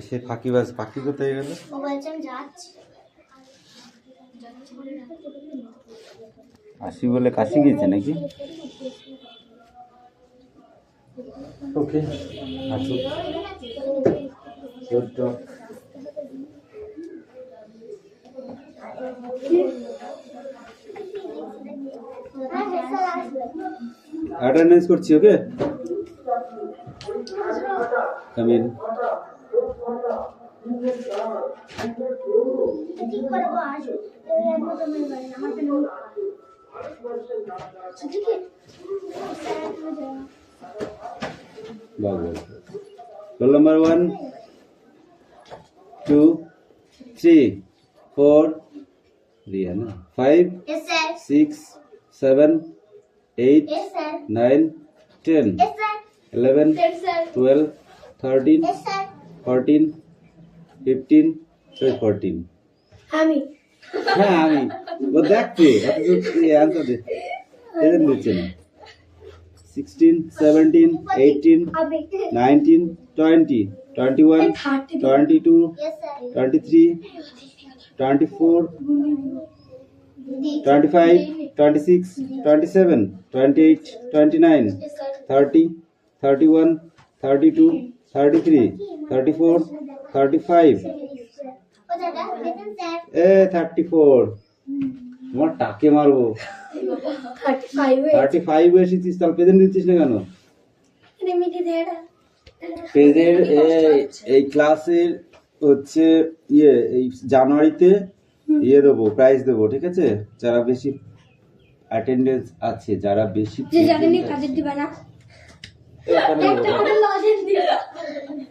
সে ফাঁকিবাজ পাখি কোথায় গেল? আসি বলে কাশি গেছে নাকি? ওকে আসুক। অ্যাটেন্ডেন্স করছি। ওকে কাম ইন। Roll number 1, 2, 3, 4, 5, 6, 7, 8, 9, 10, 11, 12, 13, 14, 15, 14. আমি হ্যাঁ আমি ও দেখছে অ্যান্সার দে এদের দিচ্ছে না। 16, 17, 18, 19, 20, 21, 22, 23, 24, 25, 26, 27, 28, 29, 30, 31, 32, 33, 34, 35, 34। তোমার টাকে মারবো। 35 এসেছিস, তাহলে প্রেজেন্ট দিচ্ছিস না কেন? প্রেজেন্ট এই ক্লাসের হচ্ছে এই জানুয়ারিতে দেবো, প্রাইজ দেবো, ঠিক আছে? যারা বেশি অ্যাটেন্ডেন্স আছে, যারা বেশি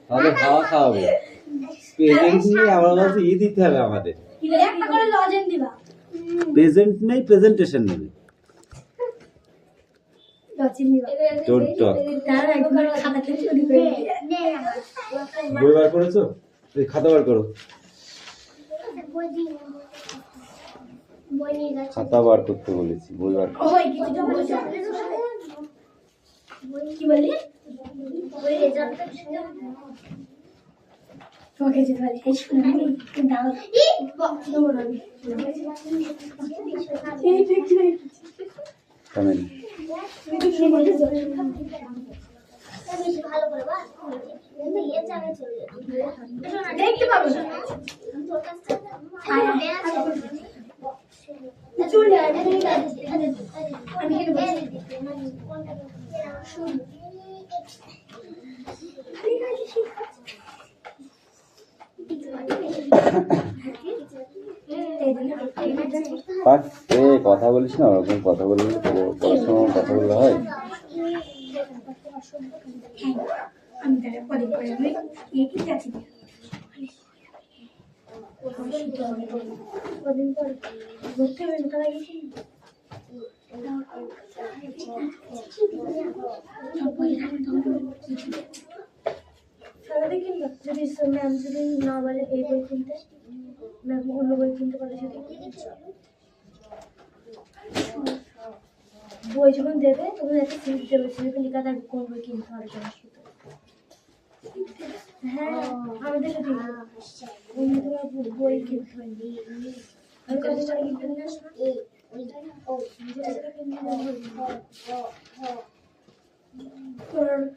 তাহলে খাওয়া খাওয়াবে। প্রেজেন্ট নেই, আমার কাছে দিতে হবে আমাদের। প্রেজেন্ট নেই, প্রেজেন্টেশন নেবে। বই বার করেছো? খাতা বার করো। খাতা বার করতে বলেছি, বই বার করো। কি বললি? তোমাকে যেতে পারি এই শুনে আমি দাও কেমন দেখতে পাবো না কথা বলিস না, ওরকম কথা বললে পড়াশোনার কথা বললে হয়? আমি তারা পরে পরে আমি কি যাচ্ছি কদিন পর ঘুরতে হবে না লাগিয়েছি যদি ম্যাম যদি না বলে এই বই কিনতে, ম্যাম অন্য বই কিনতে পারে, যদি বই যখন দেবে তখন একটা সিট দেবে, সিটে লেখা থাকবে কোন বই কিনতে হবে। হ্যাঁ আমাদের সাথে বই কিনতে হয়। আমি কত টাকা কিনতে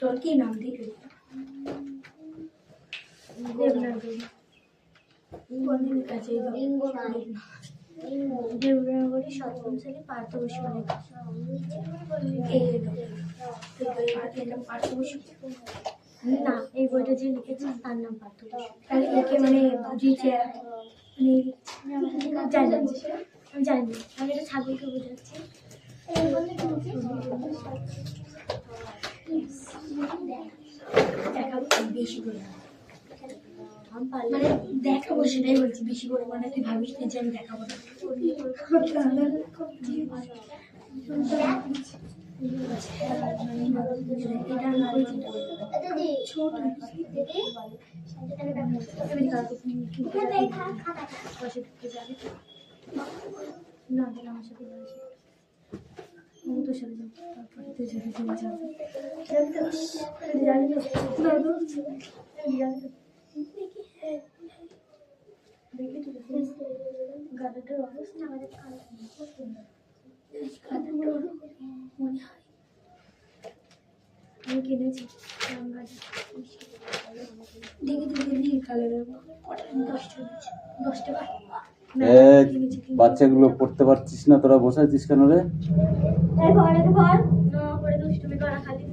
তোর কি নাম দিল? দেবনাগরী সপ্তম শ্রেণী পার্থ বসু না, এই বইটা যে লিখেছে তার নাম পার্থ বসু। তাহলে একে মানে বুঝিয়েছে, জানি আমি জানি না, আমি এটা ছাগলকে বোঝাচ্ছি। দেখাবো বেশি করে, মানে দেখাবো সেটাই বলছি, বেশি করে মানে তুই ভাবিস না যে আমি দেখাবো না। দেখি তো গাদাটার অবস্থা আমাদের মনে হয় আমি কিনেছি দেখি তো নীল কালারের 10 টাকা বাচ্চাগুলো পড়তে পারছিস না, তোরা বসাইছিস কেন রে? দুষ্টুমি করা খালি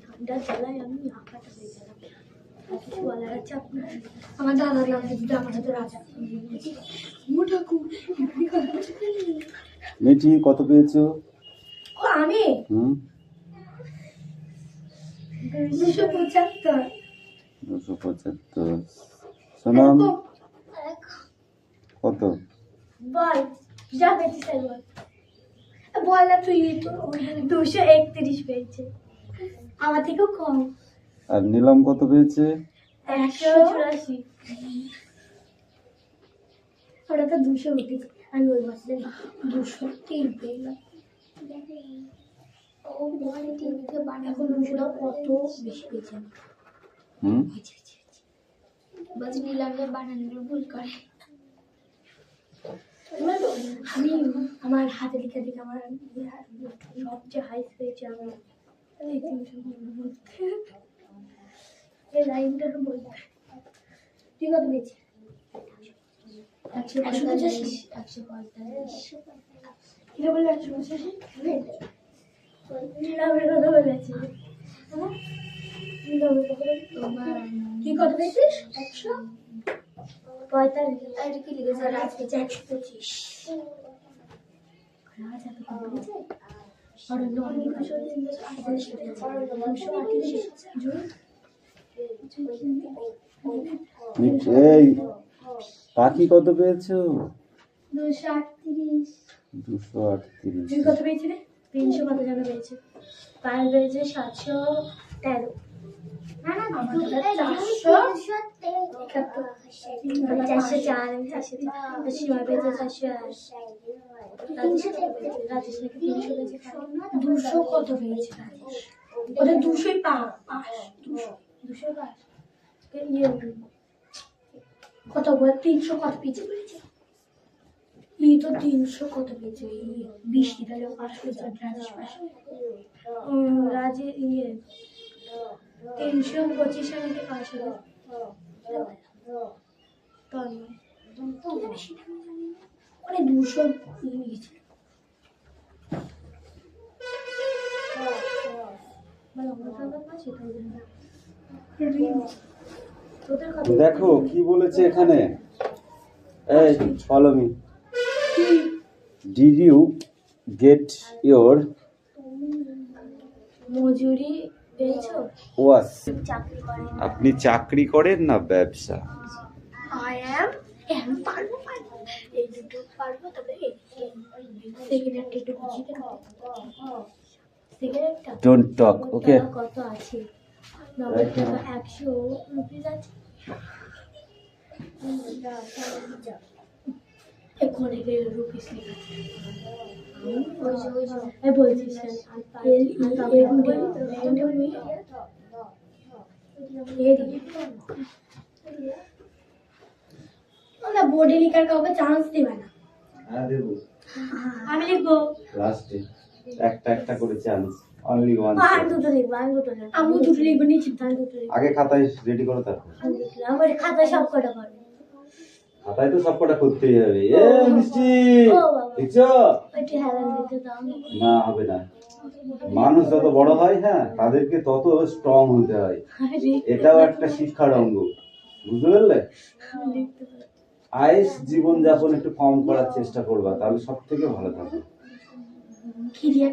ঠান্ডা জ্বালায় আমি আঁকাটা হয়ে গেলাম। কিছু বলার আছে আপনার? আমার দাদার নাম দিদি আমার সাথে রাজা মিঠি কত পেয়েছো? আমি 275। 275। সোনাম কত? বল যা পেয়েছিস তাই বল। বল না তুই তো 231 পেয়েছে, আমার থেকেও কম। আর নিলাম কত পেয়েছে? 184। ওটা তো 200 উঠেছে, আমি ওই বছরে 203 পেলাম। ও বলে 3 থেকে 12 এখন 200 কত বেশি পেয়েছে। বলছি নিলাম যে বানানোর ভুল করে। আমি আমার হাতে লিখে দিকে আমার সবচেয়ে হাইস পেয়েছে আমার এই লাইনটা বলতে। তুই কত পেয়েছিস? 145। 145 কিলো বলে 185 নিলামের কথা বলেছি। তুই কত পেয়েছিস? 145। আর কি লিখেছে? রাজ পেয়েছে 125। রাজ এত কম পেয়েছে? আর অন্য অনেক কিছু 238। এই পাখি কত পেয়েছো? 238। 238। তুই কত পেয়েছিলি? 300 কত জায়গা পেয়েছে? পায়েল পেয়েছে 713। না না 404। সীমা পেয়েছে 408। রাজেশ নাকি 300 পেয়েছে। 200 কত পেয়েছে রাজেশ? ওটা 200 পাস। 200 পাস কত বল? 300 কত পেয়েছে বলেছে? এই তো 300 কত পেয়েছে? 20 তাহলে পাস করেছে রাজেশ পাস। রাজে 325 নাকি পাস হলো। ওরে 200 গেছিল। দেখো কি বলেছে এখানে। এই follow me. Did you get your মজুরি পেয়েছো? ওয়াস? চাকরি করেন? আপনি চাকরি করেন না ব্যবসা? I am পারবো এই দুটো পারবো। তবে সিগারেট একটু বুঝিয়ে দাও। সিগারেটটা ডোন্ট টক ওকে। কত আছে? 90 টাকা 100 রুপিস আছে। এখানে রুপিস লেখা আছে। আমি বলছিস বোর্ডে লিখার কাউকে চান্স দিবে না। হ্যাঁ দেব। আমি লিখবো লাস্টে একটা করে চান্স। Only one. আমি দুটো লিখবো। আমি দুটো লিখবো নিচে। আমি দুটো লিখবো। আগে খাতায় রেডি করো তারপর। আমার খাতায় সব কটা করবো। খাতায় তো সবকটা করতেই হবে। এ মিষ্টি দেখছো? ওইটা হেলান দিতে দাও না হবে না। মানুষ যত বড় হয় হ্যাঁ তাদেরকে তত স্ট্রং হতে হয়। এটাও একটা শিক্ষার অঙ্গ, বুঝতে পারলে? আয়েস জীবন যাপন একটু কম করার চেষ্টা করবা, তাহলে সব থেকে ভালো থাকবে।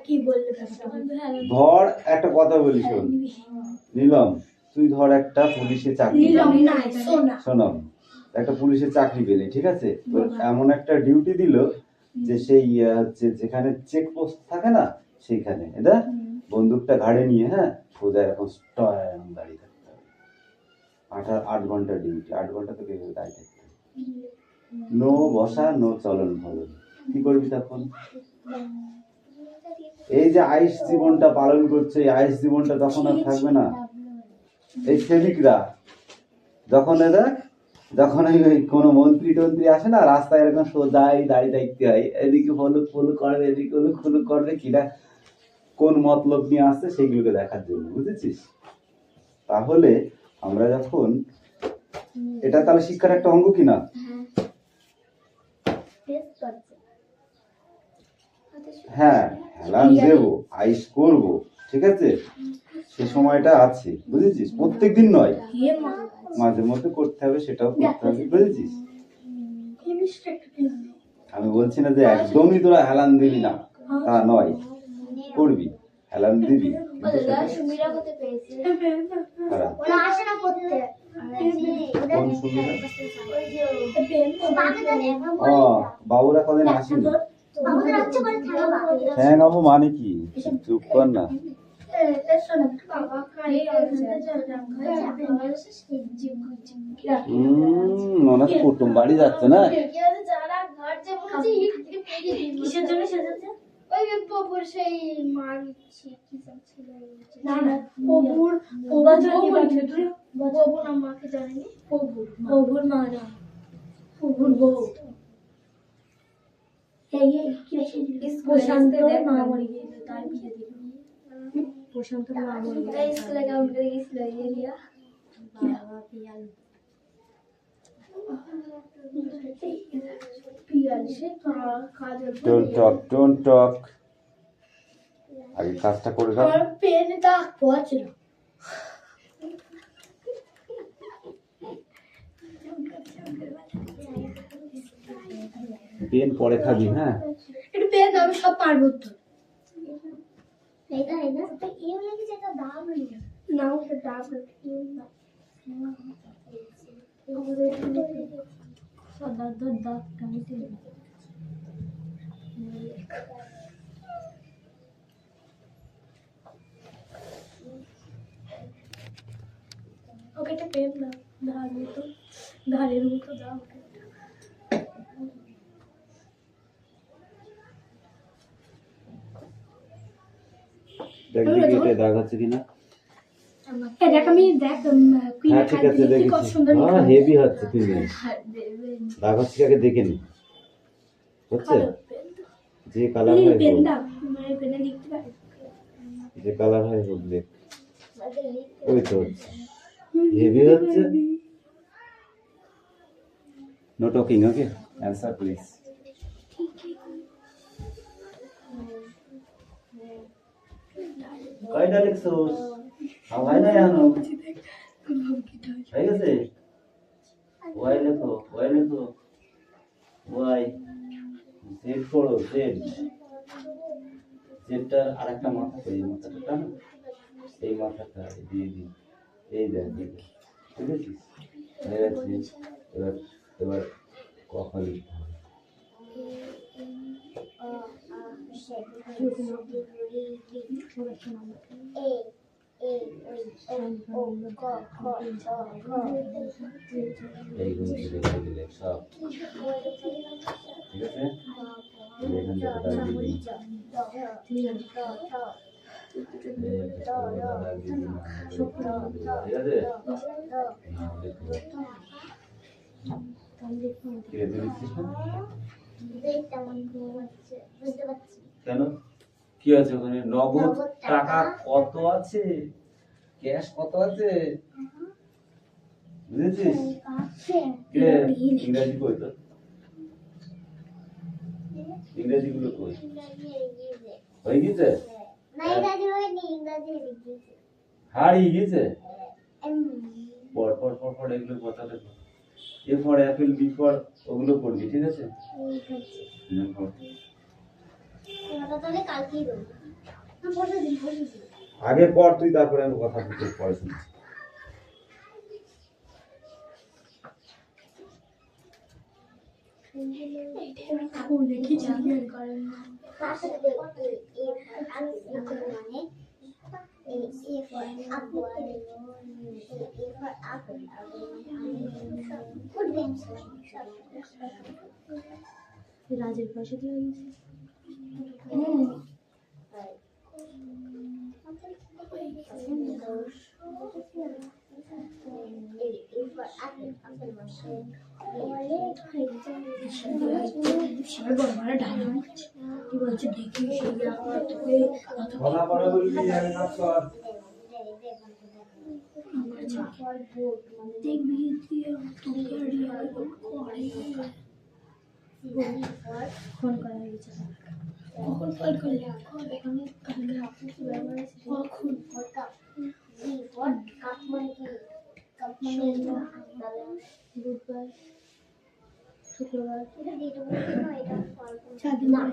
কি বললে? ধর একটা কথা বলি শোন নিলাম, তুই ধর একটা পুলিশে চাকরি শোনাম, একটা পুলিশে চাকরি পেলে, ঠিক আছে? তো এমন একটা ডিউটি দিল যে সেই হচ্ছে যেখানে চেক পোস্ট থাকে না সেইখানে এটা বন্দুকটা ঘাড়ে নিয়ে হ্যাঁ সোজা এরকম স্ট্যান্ড দাঁড়িয়ে থাকতে হবে। 8 ঘন্টা ডিউটি। 8 ঘন্টা তো কেউ দাঁড়িয়ে থাকতে হবে। নো বসা নো চলন ফলন। কি করবি তখন? এই যে আইস জীবনটা পালন করছে, এই আইস জীবনটা তখন আর থাকবে না। এই সেবিকরা যখন ওই কোনো মন্ত্রী টন্ত্রী আসে না, রাস্তায় এরকম সোজাই দাঁড়িয়ে দেখতে হয়, এদিকে হলুক ফলুক করবে, এদিকে হলুক ফলুক করবে, কিনা কোন মতলব নিয়ে আসছে সেগুলোকে দেখার জন্য, বুঝেছিস? তাহলে আমরা যখন এটা তাহলে শিক্ষার একটা অঙ্গ কিনা? হ্যাঁ, হেলান দেবো, আইস করবো, ঠিক আছে, সে সময়টা আছে, বুঝেছিস? প্রত্যেকদিন নয়, মাঝে মধ্যে করতে হবে, সেটাও করতে হবে, বুঝেছিস? আমি বলছি না যে একদমই তোরা হেলান দিবি না, তা নয়, করবি, হেলান দিবি, কিন্তু খারাপ। কোন সুবিধা? বাবুরা কদিন আসেনি। হ্যাঁ বাবু মানে কি? চুপ কর না। মনে হচ্ছে কুটুম বাড়ি যাচ্ছে না? Don't talk. আগে কাজটা করে দাও। পেন পরে খাবি, হ্যাঁ? এটা পেন আমি সব পারবো তো। ওকে একটা পেন দাও, ধারের মতো দাও। দেখ দেখি এটা দাগ আছে কিনা। দেখ আমি দেখ হ্যাঁ ঠিক আছে, দেখেছি। হ্যাঁ হেভি হচ্ছে, তুই দাগ হচ্ছে আগে দেখে নি, হচ্ছে যে কালার হয় পেন দাও, মানে পেনে লিখতে পারি, যে কালার হয় হোক, দেখ ওই তো হেভি হচ্ছে। No talking, okay, answer please. কয়টা লিখছোস? হয় না জানো, হয়ে গেছে। ওয়াই লেখো, ওয়াই লেখো, ওয়াই জেড করো, জেড, জেডটার আর একটা মাথা, এই মাথাটা টানো, এই মাথাটা দিয়ে দিই, এই দেখ, ঠিক আছে, হয়ে গেছে। এবার এবার কথা লিখতে হবে। এইগুলো লিখে দিলে সব ঠিক আছে। এখান থেকে দাগ দিয়ে দিই, কেন কি আছে ওখানে? নগদ টাকা কত আছে, ক্যাশ কত আছে, বুঝেছিস? ইংরাজি কই তো, ইংরেজি গুলো কই? হয়ে গেছে, হারিয়ে গেছে। পর পর পর পর এগুলো কথা দেখো। A for apple, B for, ওগুলো পড়বি, ঠিক আছে? আগে পর তুই, তারপরে আমি কথা বলতে পরে শুনছি। রাজের পয়সা দিয়ে বলা পড়া বলবি আমি কাজ কর দেখবি ফোন করা হয়েছে কখন ফোন করলে কখন বুধবার শুক্রবার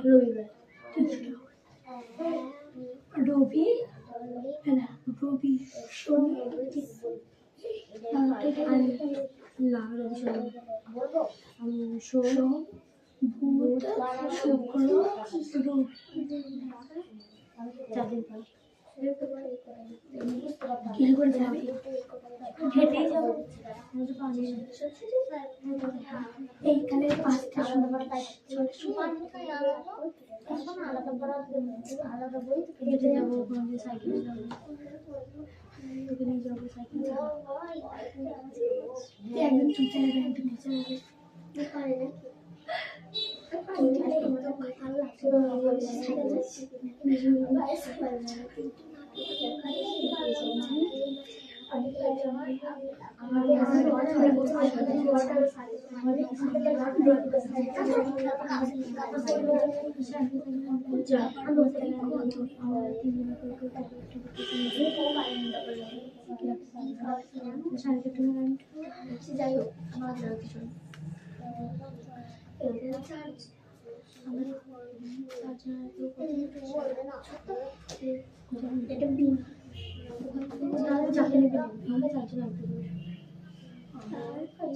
রবিবার রবি রবি শনি সোম বুধ শুক্র রবি 4 দিন পর কি করে যাবে হেঁটেই যাবো এইখানে 5টা সময় হেঁটে যাবো ওখানে সাইকেলে যাবো ওখানে যাবো সাইকেল একদম চুপচাপ একদম নিচে যাবে যাই হোক আমার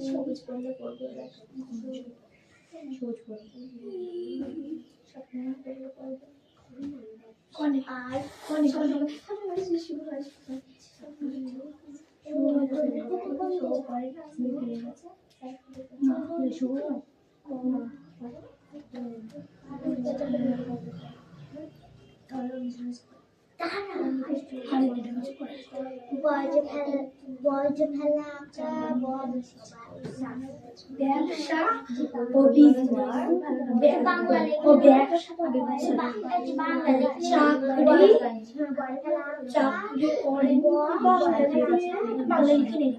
সবুজ পড়লে পড়বে সবুজ পড়বে অনেক আর অনেক ব্যবসা ও চাকরি করে বাংলা লিখে নেই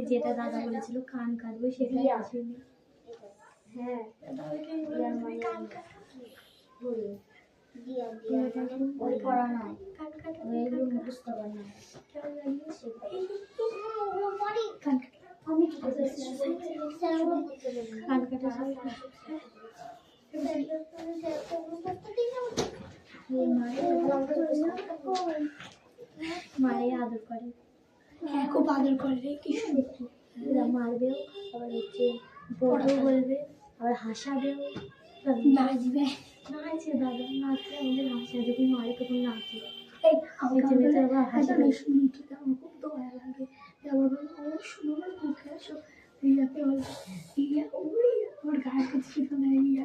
যেটা দাদা বলেছিল কান কাটবে সেটাই আসেনি হ্যাঁ ওই পড়া নয় মুখস্থ করা নয় আমি কি কান কাটা মারে আদর করে হ্যাঁ খুব আদর করে রে কি সুন্দর মারবেও আবার হচ্ছে পড়াও বলবে আবার হাসাবেও নাচবে নাচে দাদা নাচে আমাদের হাসা যখন মারে তখন নাচে বেঁচে বেঁচে আবার হাসবে শুনি ঠিক আমার খুব দয়া লাগে আবার বলবো ও শুনো না মুখে আসো রিয়াকে বলবে রিয়া ওই আমার গায়ে কিছু না রিয়া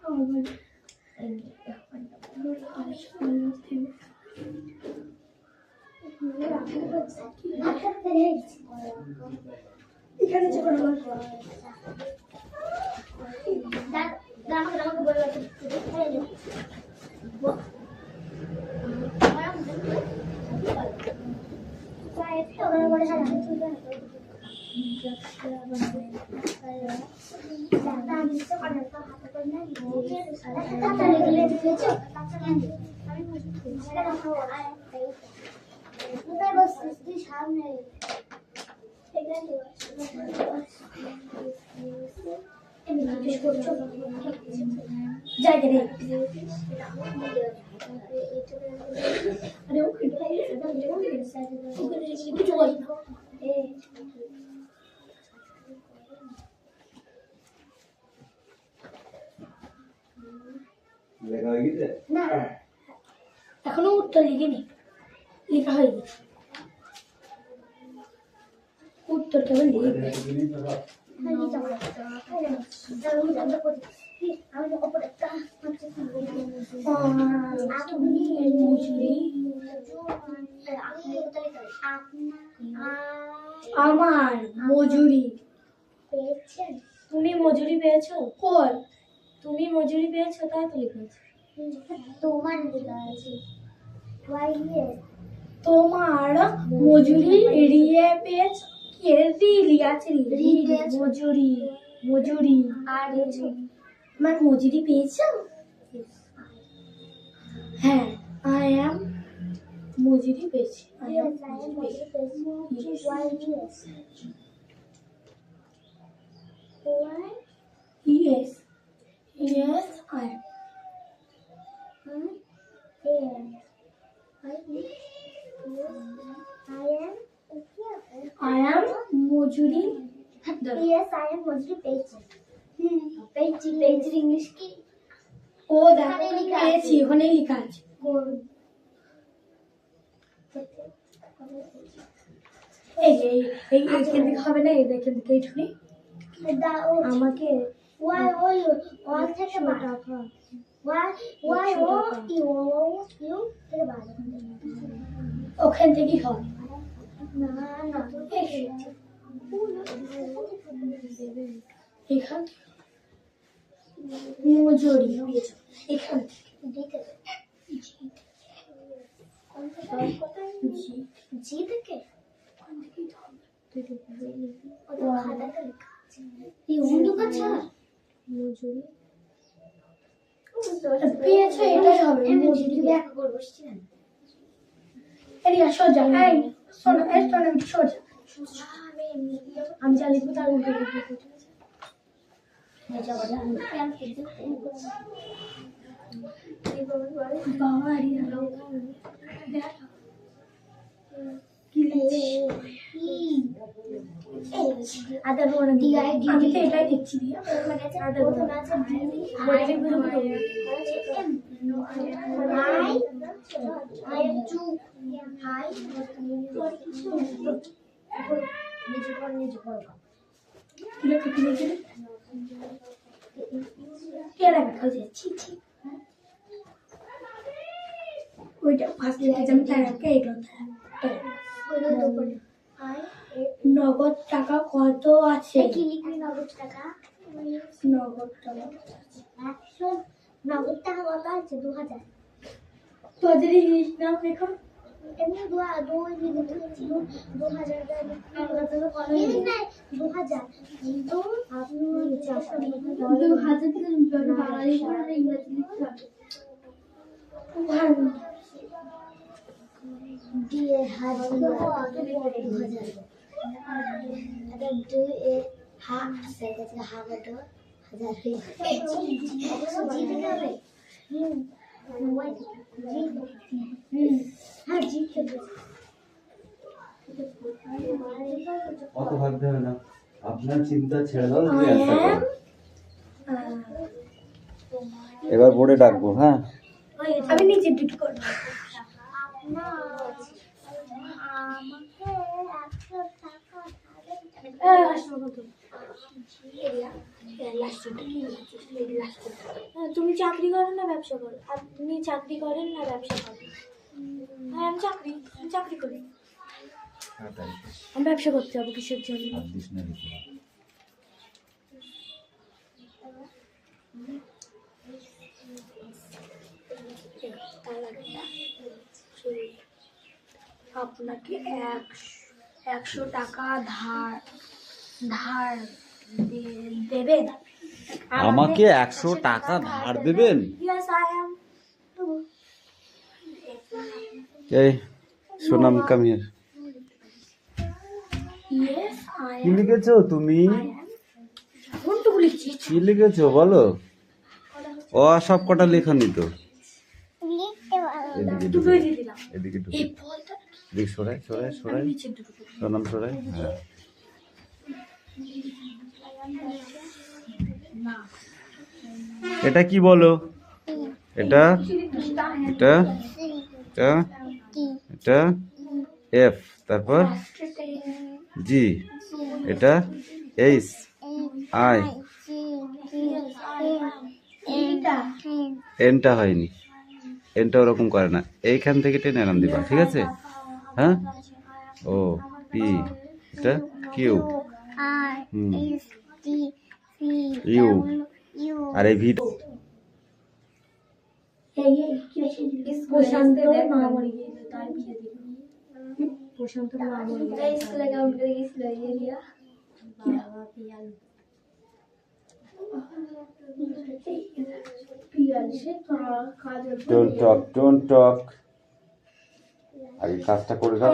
আমার বলবে এখানে যখন এখনো উত্তর লিখিনি লেখা হয়ে গেছে তোর কেমন লিখবে আমার মজুরি পেয়েছেন। তুমি মজুরি পেয়েছো? কই তুমি মজুরি পেয়েছো? তাই তো লিখেছো। তোমার লেখা আছে তোমার মজুরি রিয়ে পেয়েছো। কি রি আছে রি মজুরি মজুরি আর আমার মজুরি পেয়েছো? হ্যাঁ আই এম মজুরি পেয়েছি। আই এম মজুরি পেয়েছি। Yes. Yes, I am. I am মজুরি। Yes, I am মজুরি পেয়েছি। পেয়েছি ইংলিশ কি? ও দেখো পেয়েছি ওখানে লেখা আছে। এই এখান থেকে হবে না, এই এখান থেকে এইটুকুনি আমাকে ওখান থেকেই হবে। এখান মজুরি এখান থেকে জি থেকে পেয়েছে এটাই হবে মজুরি। সোজা শোনো সোজা আমি যা লিখবো তার উল্টো লিখবো। আমি তো এটাই লিখছি ওইটা ফার্স্ট লিখেছি আমি তার আগে এইটা নগদ টাকা কত আছে? কি লিখবি নগদ টাকা? নগদ টাকা 100 নগদ টাকা কত আছে? 2000। তোদের ইংলিশ নাম লেখো এমনি 2000 কিন্তু আপনি 2000 থেকে বাঙালি করে ইংরেজি লিখতে হবে। দিয়ে হাজার 2000 अगर 2 ए हा से का हा बटो 1000 जीत गए। हाँ जीत गए। অত ভাবতে হবে না, আপনার চিন্তা ছেড়ে দাও, তুমি অ্যান্সার করো। এবার বোর্ডে ডাকবো। হ্যাঁ আমি নিচে ডিট করব। তুমি চাকরি করেন না ব্যবসা করো? আপনি চাকরি করেন না ব্যবসা করেন? হ্যাঁ আমি চাকরি করি। আমি ব্যবসা করতে যাবো কিসের জন্য? আপনাকে 100 টাকা ধার দেবেন? আমাকে 100 টাকা ধার দেবেন? Yes, I am. এই Sonam come here. Yes, I কি am. লিখেছো তুমি? কোনটুকু লিখছি? কি লিখেছো বলো? ও সব কটা লেখনি তো। দুটোই দিয়ে দিলাম। এদিকে এই বলটা দেখ, সরাই নিচে দুটো। সোনাম সরাই। হ্যাঁ এটা কি বলো? এটা এটা এটা এটা এফ, তারপর জি, এটা এইচ আই এনটা হয়নি, এনটা ওরকম করে না, এইখান থেকে টেনে এরম দিবা, ঠিক আছে? হ্যাঁ, ও পি, এটা কিউ, ইউ, আর এই ভি। প্রশান্ত মা মরে গিয়েছে, তার বিয়ে দিল। প্রশান্ত মা মরে গিয়েছে। Don't talk. আগে কাজটা করে দাও।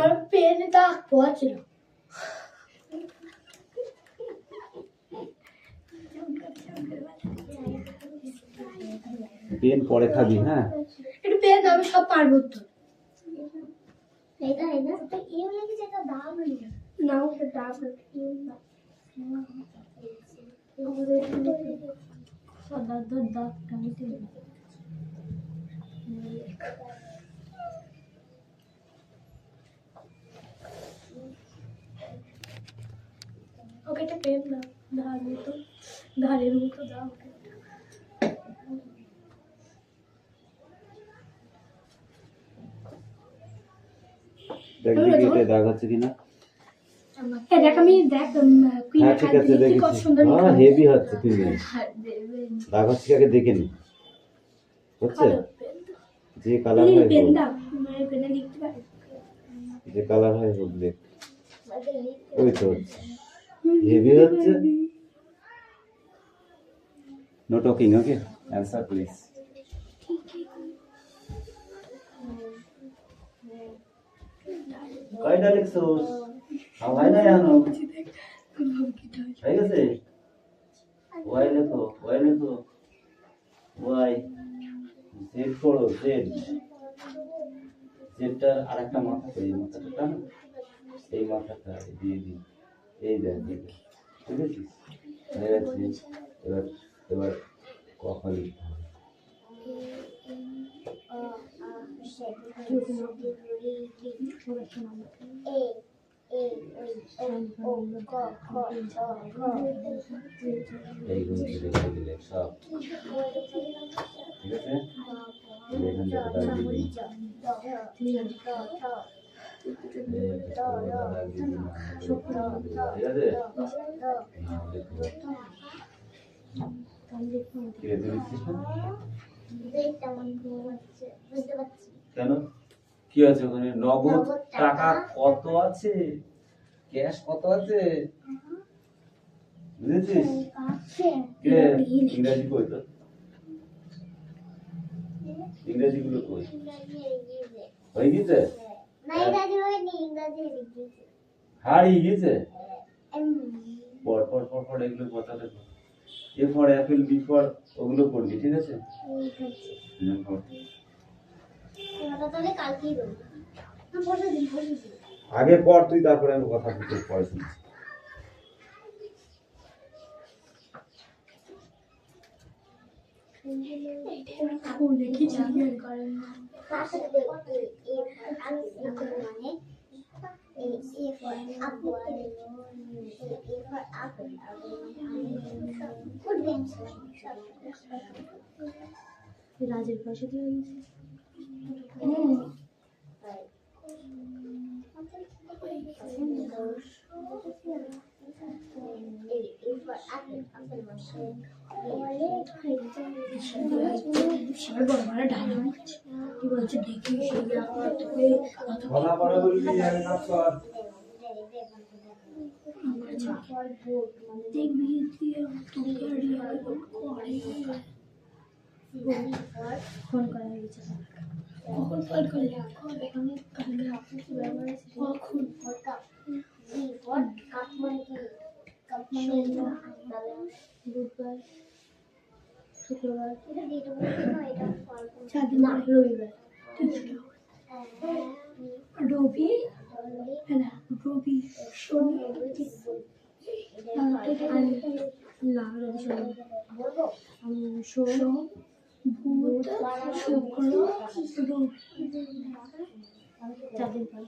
পেন পরে খাবি, হ্যাঁ? একটু পেন আমি সব পারবো তো। না ওটা দাগ ওকে একটা পেন দাও, ধারের মতো দাও। দেখ দেখি এটা দাগ আছে কিনা। দেখ আমি দেখ হ্যাঁ ঠিক আছে, দেখেছি। হ্যাঁ হেভি হচ্ছে, তুই দাগ হচ্ছে আগে দেখে নি, হচ্ছে যে কালার হয় পেন দাও, মানে পেনে লিখতে পারি, যে কালার হয় হোক, দেখ ওই তো হেভি হচ্ছে। No talking, okay? Answer please. কয়টা লিখছোস? হয় না জানো, হয়ে গেছে? ওয়াই লেখো, ওয়াই লেখো, ওয়াই। জেড করো, জেড। জেডটার আর একটা মাথা, এই মাথাটা টানো, এই মাথাটা দিয়ে দিই, এই দেখ, ঠিক আছে? হয়ে গেছে। এবার এবার কখন লিখতে হবে? এইগুলো লিখে দিলে সব ঠিক আছে। এখান থেকে দাগ দিয়ে দিই। ঠিক আছে। কেন কি আছে ওখানে? নগদ টাকা কত আছে, ক্যাশ কত আছে বুঝেছিস? ইংরাজি কই তো, ইংরাজি গুলো কই? হয়ে গেছে, হারিয়ে গেছে। পর পর পর পর এগুলো কথা দেখো। A for apple, B for, ওগুলো পড়বি, ঠিক আছে? আগে পর তুই, তারপরে আমি কথা বলতে পরে শুনছি। রাজের পয়সা দিয়ে গেছে। ফোন করা হয়েছে, কখন ফোন করলে? বুধবার, শুক্রবার, রবিবার। রবি, রবি শনি, সোম, বুধ, শুক্র, রবি, 4 দিন পর।